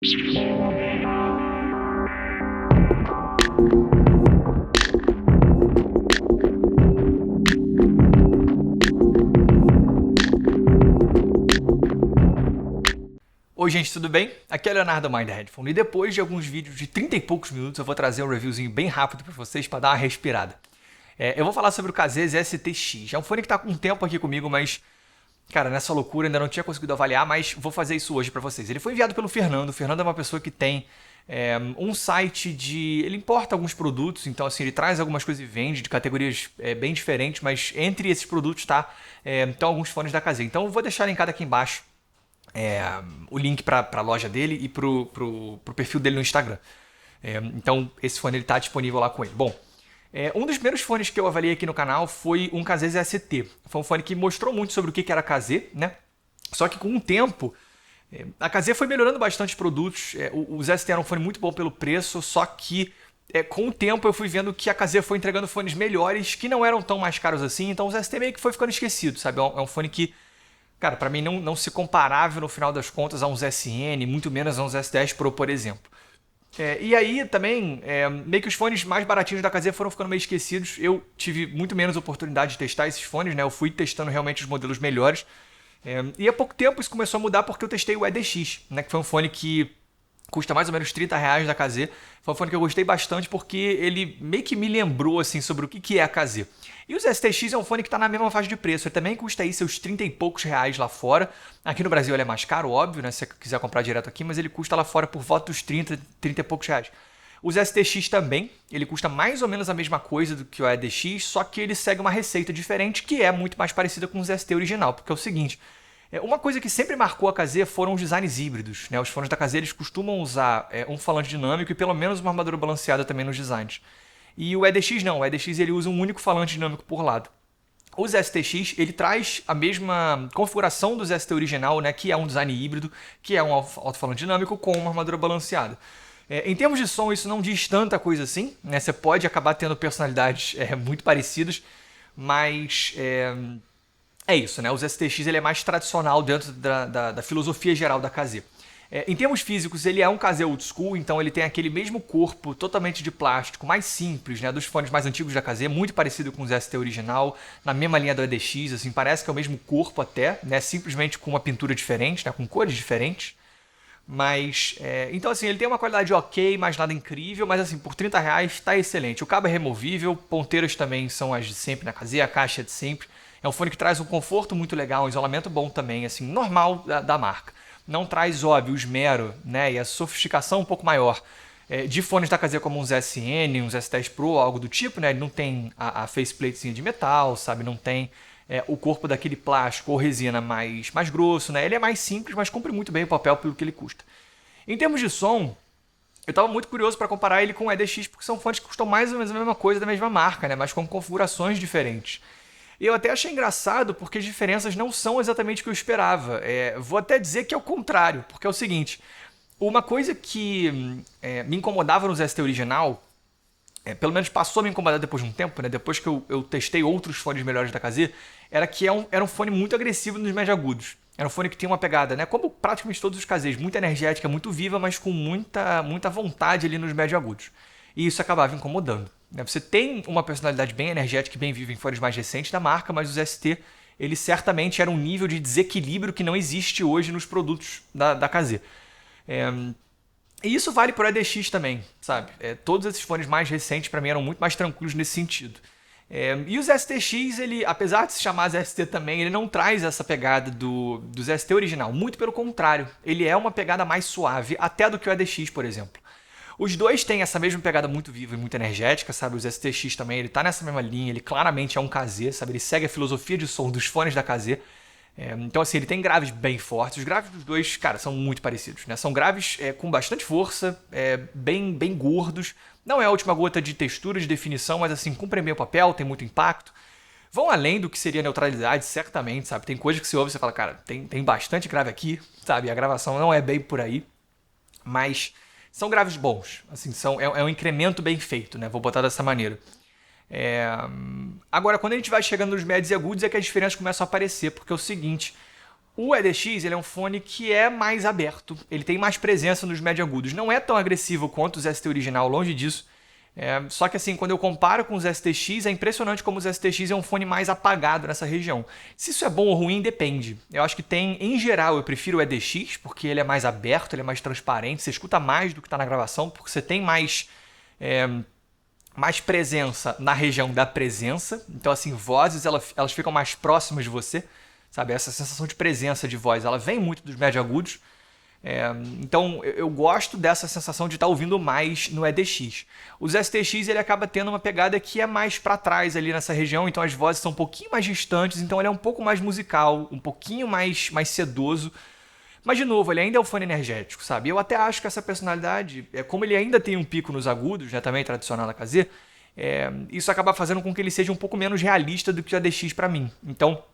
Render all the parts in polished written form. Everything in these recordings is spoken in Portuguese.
Oi gente, tudo bem? Aqui é o Leonardo Mind Headphone e depois de alguns vídeos de 30 e poucos minutos eu vou trazer um reviewzinho bem rápido para vocês para dar uma respirada. Eu vou falar sobre o Kazé STX. É um fone que está com um tempo aqui comigo, mas cara, nessa loucura ainda não tinha conseguido avaliar, mas vou fazer isso hoje para vocês. Ele foi enviado pelo Fernando. O Fernando é uma pessoa que tem um site de... Ele importa alguns produtos, então assim, ele traz algumas coisas e vende de categorias bem diferentes, mas entre esses produtos estão alguns fones da Kazé. Então eu vou deixar linkado aqui embaixo o link para a loja dele e pro perfil dele no Instagram. Então esse fone está disponível lá com ele. Bom, um dos primeiros fones que eu avaliei aqui no canal foi um Kazé ST. Foi um fone que mostrou muito sobre o que era Kazé, né? Só que com o tempo, a Kazé foi melhorando bastante os produtos. Os ST eram um fone muito bom pelo preço, só que com o tempo eu fui vendo que a Kazé foi entregando fones melhores que não eram tão mais caros assim. Então os ST meio que foi ficando esquecido, sabe? É um fone que, cara, para mim não se comparável no final das contas a uns SN, muito menos a uns S10 Pro, por exemplo. E aí também, meio que os fones mais baratinhos da Kazé foram ficando meio esquecidos. Eu tive muito menos oportunidade de testar esses fones, né? Eu fui testando realmente os modelos melhores. E há pouco tempo isso começou a mudar porque eu testei o EDX, né? Que foi um fone que custa mais ou menos R$ 30 da Kazé. Foi um fone que eu gostei bastante porque ele meio que me lembrou assim, sobre o que é a Kazé. E o STX é um fone que está na mesma faixa de preço. Ele também custa aí seus 30 e poucos reais lá fora. Aqui no Brasil ele é mais caro, óbvio, né? Se você quiser comprar direto aqui, mas ele custa lá fora por volta dos 30 e poucos reais. Os STX também, ele custa mais ou menos a mesma coisa do que o EDX, só que ele segue uma receita diferente que é muito mais parecida com os ST original, porque é o seguinte... Uma coisa que sempre marcou a Kazé foram os designs híbridos, né? Os fones da Kazé eles costumam usar um falante dinâmico e pelo menos uma armadura balanceada também nos designs. E o EDX não, o EDX ele usa um único falante dinâmico por lado. Os STX ele traz a mesma configuração dos ST original, né? Que é um design híbrido, que é um alto-falante dinâmico com uma armadura balanceada. Em termos de som isso não diz tanta coisa assim, né? Você pode acabar tendo personalidades muito parecidas, mas... É isso, né? Os STX ele é mais tradicional dentro da filosofia geral da Kazé. Em termos físicos, ele é um Kazé old school, então ele tem aquele mesmo corpo totalmente de plástico, mais simples, né? Dos fones mais antigos da Kazé, muito parecido com os ST original, na mesma linha do EDX, assim, parece que é o mesmo corpo até, né? Simplesmente com uma pintura diferente, né? Com cores diferentes. Mas, então assim, ele tem uma qualidade ok, mas nada incrível, mas assim, por R$ 30 está excelente. O cabo é removível, ponteiras também são as de sempre na Kazé, a caixa é de sempre. É um fone que traz um conforto muito legal, um isolamento bom também, assim, normal da marca. Não traz, óbvio, o esmero, né, e a sofisticação um pouco maior de fones da Kazé como uns SN, uns S10 Pro, algo do tipo, né? Ele não tem a faceplatezinha de metal, sabe? Não tem o corpo daquele plástico ou resina mais grosso, né? Ele é mais simples, mas cumpre muito bem o papel pelo que ele custa. Em termos de som, eu estava muito curioso para comparar ele com o EDX, porque são fones que custam mais ou menos a mesma coisa da mesma marca, né? Mas com configurações diferentes. E eu até achei engraçado porque as diferenças não são exatamente o que eu esperava. Vou até dizer que é o contrário, porque é o seguinte, uma coisa que me incomodava nos ST original, pelo menos passou a me incomodar depois de um tempo, né? Depois que eu testei outros fones melhores da Kazé, era que era um fone muito agressivo nos médio agudos. Era um fone que tinha uma pegada, né? Como praticamente todos os Kazés, muito energética, muito viva, mas com muita vontade ali nos médio agudos. E isso acabava incomodando. Você tem uma personalidade bem energética e bem viva em fones mais recentes da marca, mas os ST, eles certamente eram um nível de desequilíbrio que não existe hoje nos produtos da Kazé. E isso vale para o EDX também, sabe? Todos esses fones mais recentes para mim eram muito mais tranquilos nesse sentido. E os STX, ele, apesar de se chamar ST também, ele não traz essa pegada dos ST original. Muito pelo contrário, ele é uma pegada mais suave, até do que o EDX, por exemplo. Os dois têm essa mesma pegada muito viva e muito energética, sabe? Os STX também, ele tá nessa mesma linha, ele claramente é um Kazé, sabe? Ele segue a filosofia de som dos fones da Kazé. Então, assim, ele tem graves bem fortes. Os graves dos dois, cara, são muito parecidos, né? São graves com bastante força, bem gordos. Não é a última gota de textura, de definição, mas, assim, cumprem bem o papel, tem muito impacto. Vão além do que seria neutralidade, certamente, sabe? Tem coisas que você ouve e você fala, cara, tem bastante grave aqui, sabe? A gravação não é bem por aí, mas... são graves bons, assim, é um incremento bem feito, né? Vou botar dessa maneira. Agora, quando a gente vai chegando nos médios e agudos é que as diferenças começam a aparecer, porque é o seguinte, O EDX ele é um fone que é mais aberto, ele tem mais presença nos médio agudos. Não é tão agressivo quanto os ST original, longe disso. Só que assim, quando eu comparo com os STX, é impressionante como os STX é um fone mais apagado nessa região. Se isso é bom ou ruim, depende. Eu acho que tem, em geral, eu prefiro o EDX, porque ele é mais aberto, ele é mais transparente, você escuta mais do que está na gravação, porque você tem mais presença na região da presença. Então, assim, vozes elas ficam mais próximas de você, sabe? Essa sensação de presença de voz, ela vem muito dos médio agudos. Então eu gosto dessa sensação de estar ouvindo mais no EDX. Os STX ele acaba tendo uma pegada que é mais para trás ali nessa região, então as vozes são um pouquinho mais distantes, então ele é um pouco mais musical, um pouquinho mais sedoso. Mas de novo, ele ainda é um fone energético, sabe? Eu até acho que essa personalidade, como ele ainda tem um pico nos agudos, né, também tradicional da KZ, isso acaba fazendo com que ele seja um pouco menos realista do que o EDX para mim. Então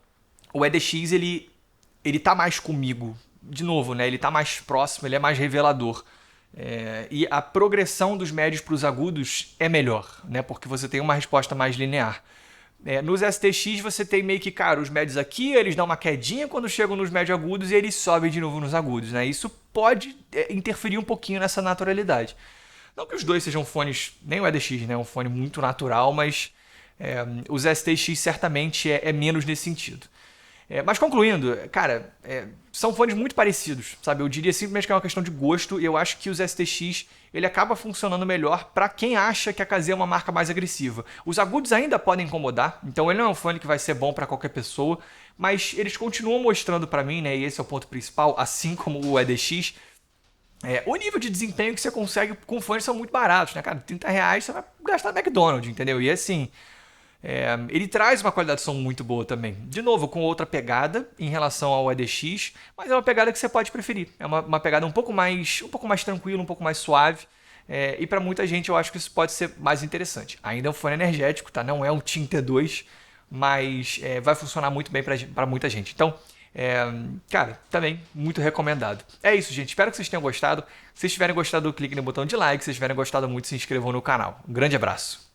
o EDX ele tá mais comigo. De novo, né? Ele está mais próximo, ele é mais revelador. E a progressão dos médios para os agudos é melhor, né? Porque você tem uma resposta mais linear. Nos STX você tem meio que, cara, os médios aqui, eles dão uma quedinha quando chegam nos médios agudos e eles sobem de novo nos agudos, né? Isso pode interferir um pouquinho nessa naturalidade. Não que os dois sejam fones, nem o EDX, né? É um fone muito natural, mas os STX certamente é menos nesse sentido. Mas concluindo, cara, são fones muito parecidos, sabe? Eu diria simplesmente que é uma questão de gosto e eu acho que os STX ele acaba funcionando melhor para quem acha que a KZ é uma marca mais agressiva. Os agudos ainda podem incomodar, então ele não é um fone que vai ser bom para qualquer pessoa, mas eles continuam mostrando para mim, né? E esse é o ponto principal, assim como o EDX, o nível de desempenho que você consegue com fones são muito baratos, né, cara? R$30 você vai gastar no McDonald's, entendeu? E assim, ele traz uma qualidade de som muito boa também. De novo, com outra pegada em relação ao EDX, mas é uma pegada que você pode preferir. É uma pegada um pouco mais tranquila, um pouco mais suave. E para muita gente eu acho que isso pode ser mais interessante. Ainda é um fone energético, tá? Não é um Team T2, mas vai funcionar muito bem para muita gente. Então, cara, também muito recomendado. É isso, gente. Espero que vocês tenham gostado. Se vocês tiverem gostado, clique no botão de like. Se vocês tiverem gostado muito, se inscrevam no canal. Um grande abraço.